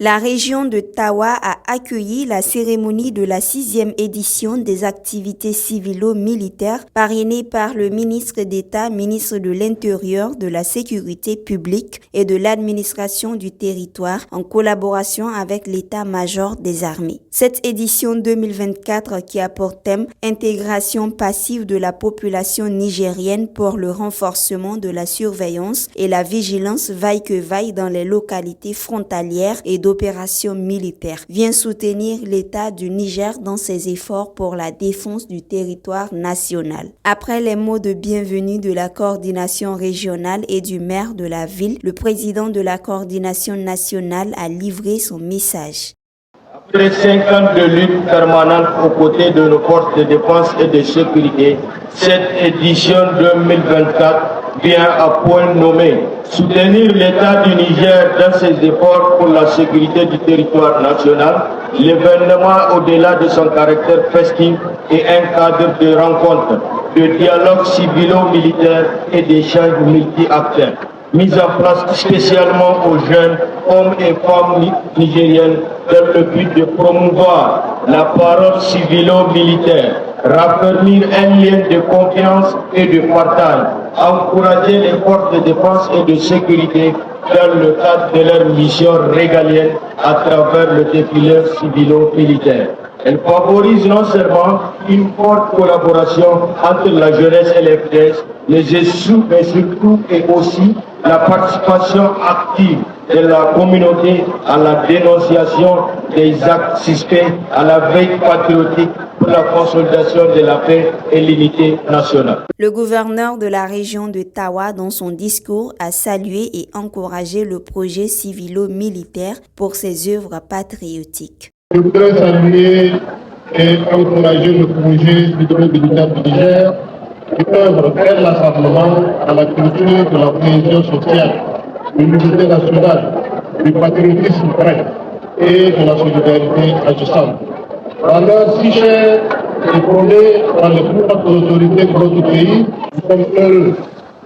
La région de Tawa a accueilli la cérémonie de la 6e édition des activités civilo-militaires parrainée par le ministre d'État, ministre de l'Intérieur, de la Sécurité publique et de l'administration du territoire en collaboration avec l'état-major des armées. Cette édition 2024 qui a pour thème « Intégration passive de la population nigérienne pour le renforcement de la surveillance et la vigilance vaille-que-vaille dans les localités frontalières et d'opérations militaires » vient soutenir l'État du Niger dans ses efforts pour la défense du territoire national. Après les mots de bienvenue de la coordination régionale et du maire de la ville, le président de la coordination nationale a livré son message. Après 5 ans de lutte permanente aux côtés de nos forces de défense et de sécurité, cette édition 2024 vient à point nommé soutenir l'État du Niger dans ses efforts pour la sécurité du territoire national. L'événement, au-delà de son caractère festif, est un cadre de rencontre, de dialogue civilo-militaire et d'échanges multi-acteurs, mise en place spécialement aux jeunes hommes et femmes nigériennes dans le but de promouvoir la parole civilo-militaire, raffermir un lien de confiance et de partage, encourager les forces de défense et de sécurité dans le cadre de leur mission régalienne à travers le défilé civilo-militaire. Elle favorise non seulement une forte collaboration entre la jeunesse et les presse, mais surtout et aussi la participation active de la communauté à la dénonciation des actes suspects, à la veille patriotique pour la consolidation de la paix et l'unité nationale. Le gouverneur de la région de Tawa, dans son discours, a salué et encouragé le projet civilo-militaire pour ses œuvres patriotiques. Je voudrais saluer et encourager le projet civilo-militaire du Niger qui œuvre vers l'assemblement à la culture de la cohésion sociale, de l'unité nationale, du patriotisme vrai et de la solidarité agissante. Valeurs si chères et prônées par les plus hautes autorités de notre pays, nous sommes heureux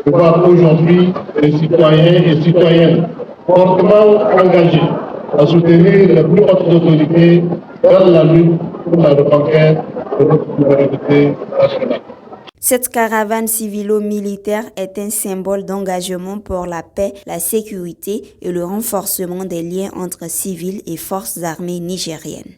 de voir aujourd'hui les citoyens et citoyennes fortement engagés à soutenir les plus hautes autorités dans la lutte pour la reconquête de notre souveraineté nationale. Cette caravane civilo-militaire est un symbole d'engagement pour la paix, la sécurité et le renforcement des liens entre civils et forces armées nigériennes.